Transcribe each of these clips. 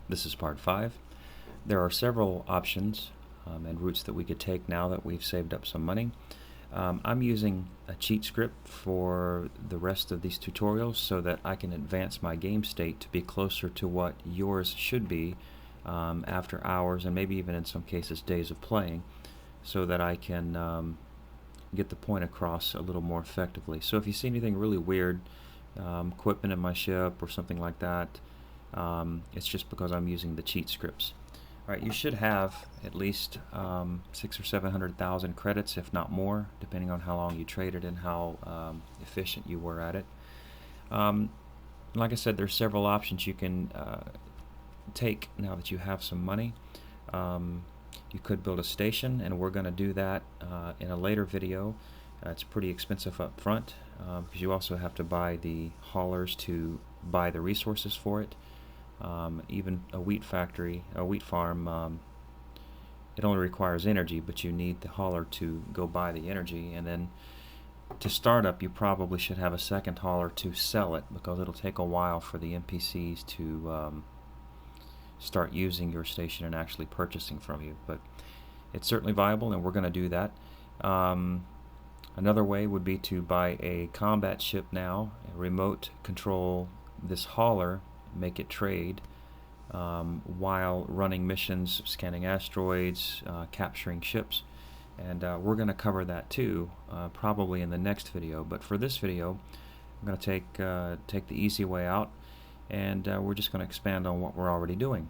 This is part 5. There are several options and routes that we could take now that we've saved up some money. I'm using a cheat script for the rest of these tutorials so that I can advance my game state to be closer to what yours should be after hours and maybe even in some cases days of playing, so that I can get the point across a little more effectively. So if you see anything really weird, equipment in my ship or something like that, it's just because I'm using the cheat scripts. Alright, you should have at least 600,000 or 700,000 credits, if not more, depending on how long you traded and how efficient you were at it. Like I said, there's several options you can take now that you have some money. You could build a station, and we're going to do that in a later video. It's pretty expensive up front because you also have to buy the haulers to buy the resources for it. Even a wheat factory, a wheat farm, it only requires energy, but you need the hauler to go buy the energy. And then to start up, you probably should have a second hauler to sell it, because it'll take a while for the NPCs to start using your station and actually purchasing from you. But it's certainly viable, and we're going to do that. Another way would be to buy a combat ship now, remote control this hauler, make it trade while running missions, scanning asteroids, capturing ships, and we're going to cover that too, probably in the next video. But for this video, I'm going to take the easy way out, and we're just going to expand on what we're already doing.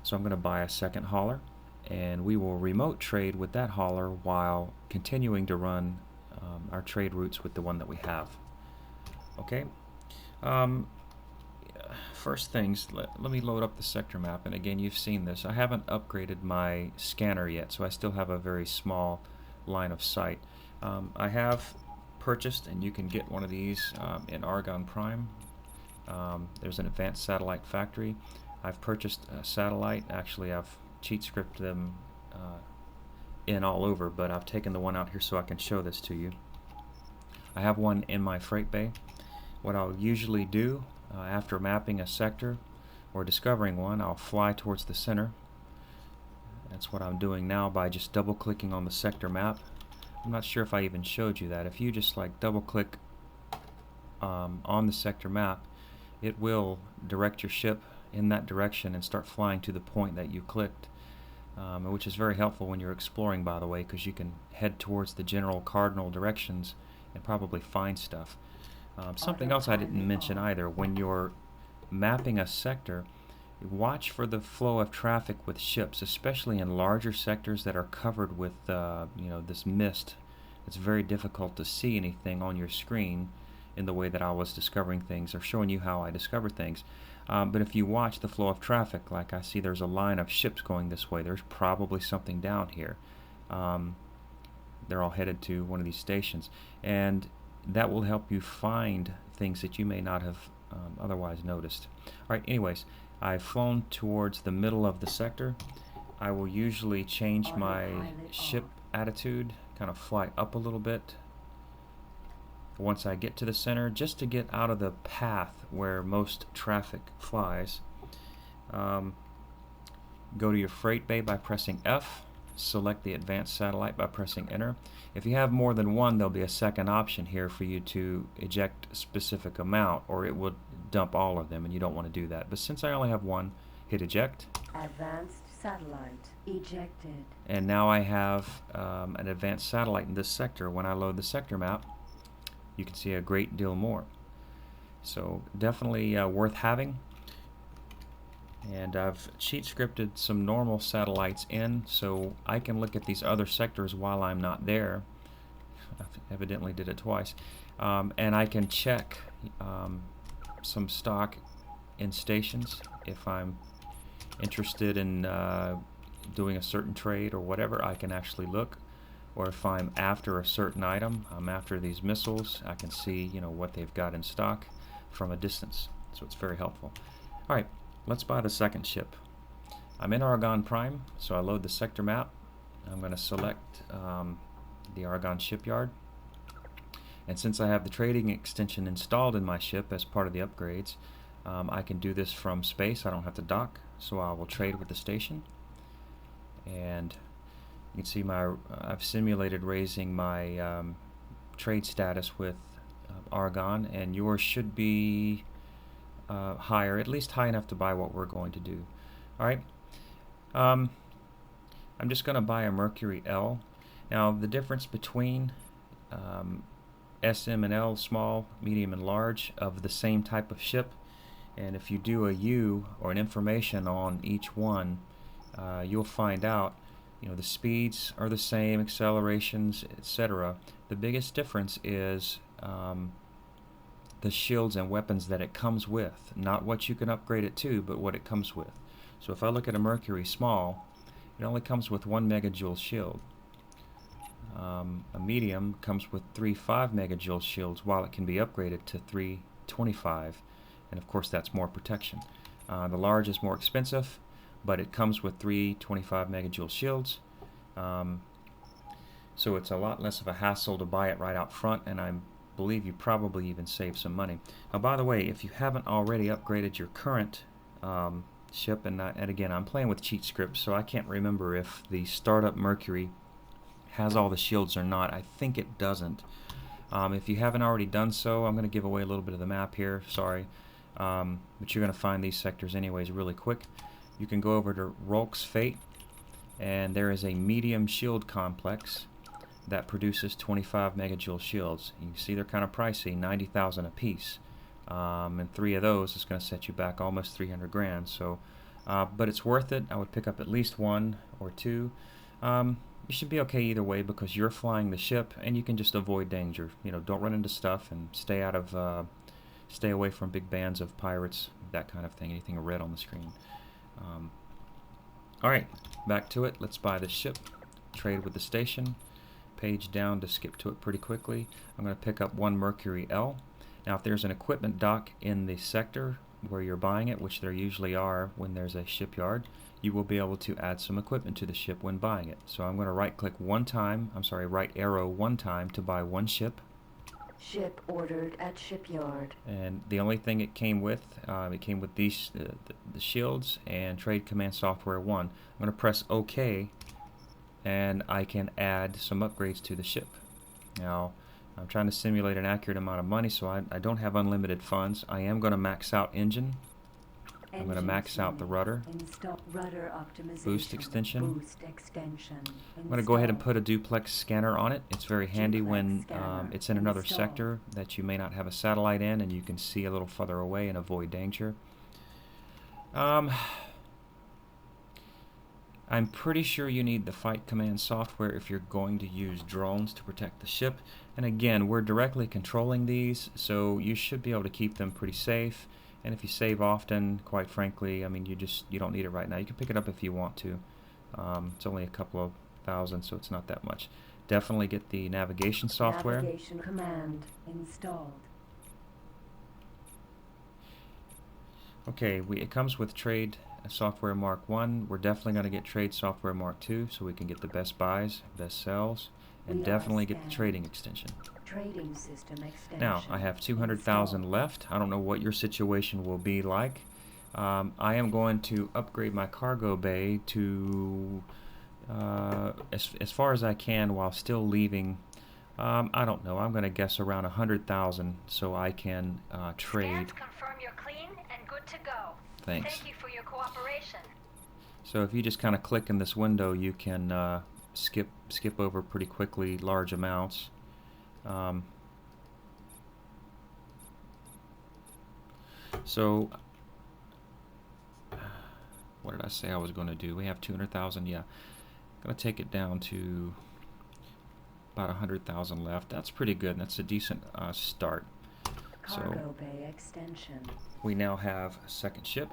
So I'm going to buy a second hauler, and we will remote trade with that hauler while continuing to run our trade routes with the one that we have. Okay. First things, let me load up the sector map, and again, you've seen this. I haven't upgraded my scanner yet, so I still have a very small line of sight. I have purchased, and you can get one of these in Argon Prime. There's an advanced satellite factory. I've purchased a satellite. Actually, I've cheat scripted them in all over, but I've taken the one out here so I can show this to you. I have one in my freight bay. What I'll usually do after mapping a sector or discovering one, I'll fly towards the center. That's what I'm doing now by just double clicking on the sector map. I'm not sure if I even showed you that. If you just like double click on the sector map, it will direct your ship in that direction and start flying to the point that you clicked, which is very helpful when you're exploring, by the way, because you can head towards the general cardinal directions and probably find stuff. Something else I didn't mention either: when you're mapping a sector, watch for the flow of traffic with ships, especially in larger sectors that are covered with this mist. It's very difficult to see anything on your screen in the way that I was discovering things or showing you how I discovered things. But if you watch the flow of traffic, like I see there's a line of ships going this way, there's probably something down here. They're all headed to one of these stations, and that will help you find things that you may not have otherwise noticed. Alright, anyways, I've flown towards the middle of the sector. I will usually change my ship attitude, kind of fly up a little bit once I get to the center, just to get out of the path where most traffic flies. Go to your freight bay by pressing F. Select the advanced satellite by pressing enter. If you have more than one, there'll be a second option here for you to eject a specific amount, or it will dump all of them, and you don't want to do that. But since I only have one, hit eject. Advanced satellite ejected. And now I have an advanced satellite in this sector. When I load the sector map, you can see a great deal more. So definitely worth having. And I've cheat scripted some normal satellites in, so I can look at these other sectors while I'm not there. I evidently did it twice. And I can check some stock in stations if I'm interested in doing a certain trade or whatever. I can actually look. Or if I'm after a certain item, I'm after these missiles, I can see what they've got in stock from a distance. So it's very helpful. Alright. Let's buy the second ship. I'm in Argon Prime, so I load the sector map. I'm going to select the Argon shipyard. And since I have the trading extension installed in my ship as part of the upgrades, I can do this from space. I don't have to dock, so I will trade with the station. And you can see I've simulated raising my trade status with Argon, and yours should be higher, at least high enough to buy what we're going to do. Alright, I'm just going to buy a Mercury L. Now the difference between SM and L, small, medium, and large, of the same type of ship, and if you do a U or an information on each one, you'll find out, you know, the speeds are the same, accelerations, etc. The biggest difference is the shields and weapons that it comes with, not what you can upgrade it to, but what it comes with. So if I look at a Mercury small, it only comes with 1 megajoule shield. A medium comes with 3 5 megajoule shields, while it can be upgraded to 325, and of course that's more protection. The large is more expensive, but it comes with 3 25 megajoule shields, so it's a lot less of a hassle to buy it right out front, and I believe you probably even save some money. Now, by the way, if you haven't already upgraded your current ship, and again, I'm playing with cheat scripts, so I can't remember if the startup Mercury has all the shields or not. I think it doesn't. If you haven't already done so, I'm going to give away a little bit of the map here, sorry, but you're going to find these sectors anyways really quick. You can go over to Rolk's Fate, and there is a medium shield complex that produces 25 megajoule shields. You can see they're kind of pricey, 90,000 a piece, and 3 of those is going to set you back almost 300 grand. So, but it's worth it. I would pick up at least 1 or 2. You should be okay either way because you're flying the ship, and you can just avoid danger. You know, don't run into stuff, and stay out of, stay away from big bands of pirates, that kind of thing. Anything red on the screen. All right, back to it. Let's buy this ship. Trade with the station. Page down to skip to it pretty quickly. I'm going to pick up 1 Mercury L. Now, if there's an equipment dock in the sector where you're buying it, which there usually are when there's a shipyard, you will be able to add some equipment to the ship when buying it. So I'm going to right arrow one time to buy 1 ship. Ship ordered at shipyard. And the only thing it came with these the shields and Trade Command Software 1. I'm going to press OK, and I can add some upgrades to the ship. Now, I'm trying to simulate an accurate amount of money, so I don't have unlimited funds. I am going to max out engine. I'm going to max out the rudder. Rudder optimization. Boost extension. Boost extension. I'm going to go ahead and put a duplex scanner on it. It's very handy when it's in another sector that you may not have a satellite in, and you can see a little further away and avoid danger. I'm pretty sure you need the Flight Command software if you're going to use drones to protect the ship. And again, we're directly controlling these, so you should be able to keep them pretty safe. And if you save often, quite frankly, I mean, you don't need it right now. You can pick it up if you want to. It's only a couple of thousand, so it's not that much. Definitely get the navigation software. Navigation command installed. Okay, it comes with Trade Software Mark 1. We're definitely going to get Trade Software Mark 2 so we can get the best buys, best sells, and definitely get the trading extension. Trading system extension. Now, I have 200,000 left. I don't know what your situation will be like. I am going to upgrade my cargo bay to as far as I can while still leaving. I don't know. I'm going to guess around 100,000 so I can trade. Scans confirm you're clean and good to go. Thanks. Thank you for your cooperation. So if you just kind of click in this window, you can skip over pretty quickly large amounts. So what did I say I was going to do? We have 200,000. Yeah, I'm going to take it down to about 100,000 left. That's pretty good. That's a decent start. Cargo bay extension. We now have a second ship.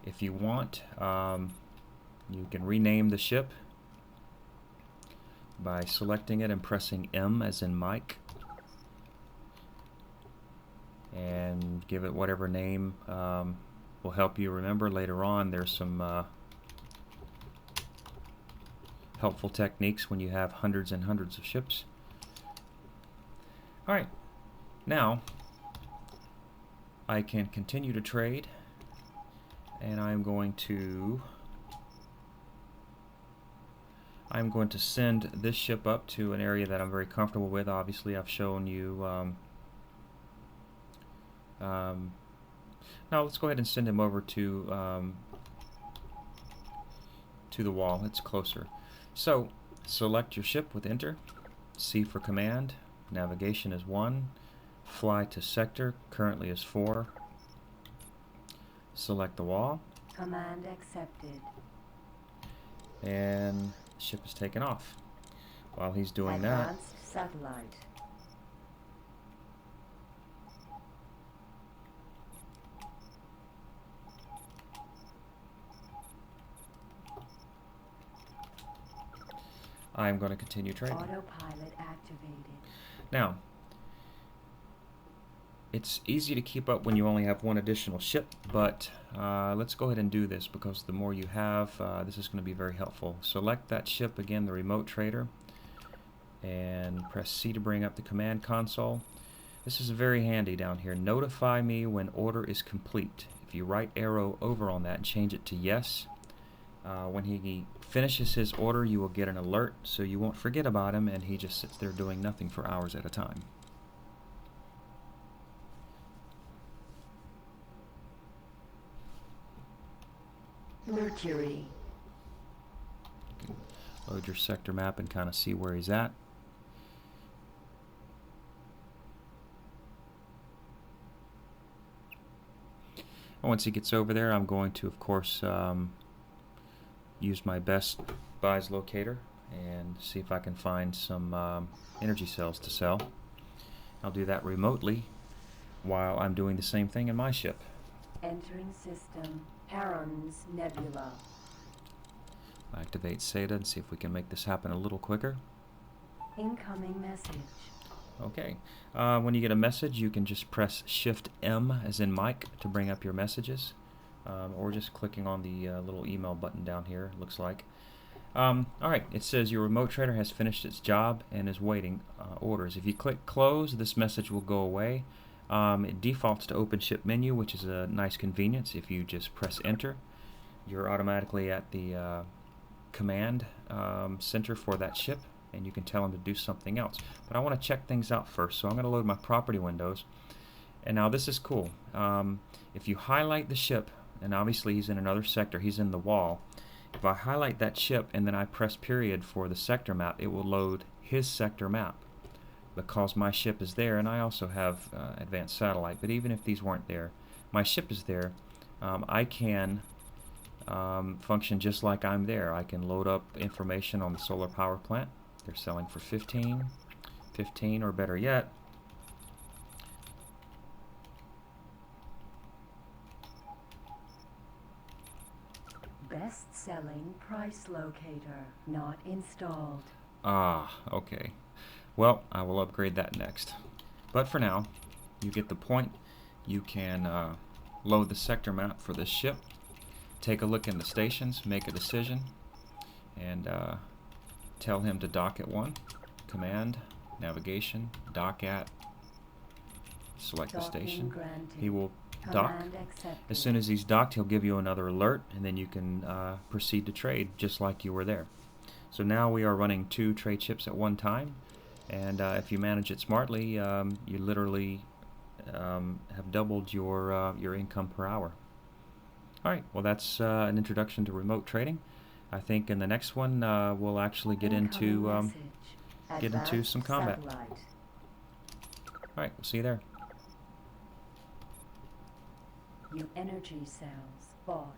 If you want, you can rename the ship by selecting it and pressing M as in Mike, and give it whatever name will help you remember later on. There's some helpful techniques when you have hundreds and hundreds of ships. Alright, now I can continue to trade, and I'm going to send this ship up to an area that I'm very comfortable with. Obviously, I've shown you. Now let's go ahead and send him over to the wall. It's closer. So select your ship with Enter. C for command. Navigation is 1. Fly to sector. Currently is 4. Select the wall. Command accepted. And the ship is taken off. While he's doing that, Advanced satellite. I'm going to continue trading. Autopilot activated. Now, it's easy to keep up when you only have one additional ship, but let's go ahead and do this, because the more you have, this is going to be very helpful. Select that ship again, the remote trader, and press C to bring up the command console. This is very handy down here. Notify me when order is complete. If you right arrow over on that and change it to yes, when he finishes his order, you will get an alert, so you won't forget about him, and he just sits there doing nothing for hours at a time. Mercury. You can load your sector map and kind of see where he's at. Once he gets over there, I'm going to, of course, use my best buys locator and see if I can find some energy cells to sell. I'll do that remotely while I'm doing the same thing in my ship. Entering system. Heron's Nebula. Activate SATA and see if we can make this happen a little quicker. Incoming message. Okay. When you get a message, you can just press Shift M as in Mike to bring up your messages, or just clicking on the little email button down here, it looks like. Alright, it says your remote trader has finished its job and is waiting orders. If you click Close, this message will go away. It defaults to Open Ship Menu, which is a nice convenience. If you just press Enter, you're automatically at the command center for that ship, and you can tell him to do something else. But I want to check things out first, so I'm going to load my property windows. And now this is cool. If you highlight the ship, and obviously he's in another sector, he's in the wall. If I highlight that ship and then I press period for the sector map, it will load his sector map, because my ship is there, and I also have advanced satellite. But even if these weren't there, my ship is there. I can function just like I'm there. I can load up information on the solar power plant. They're selling for 15, or better yet, Best-selling price locator not installed. Ah, okay. Well, I will upgrade that next. But for now, you get the point. You can load the sector map for this ship, take a look in the stations, make a decision, and tell him to dock at 1. Command, navigation, dock at, select the station. Granted. He will dock. As soon as he's docked, he'll give you another alert, and then you can proceed to trade just like you were there. So now we are running 2 trade ships at one time, and if you manage it smartly, you literally have doubled your income per hour. Alright, well that's an introduction to remote trading. I think in the next one we'll actually get into some combat. Alright, we'll see you there. New energy cells bought.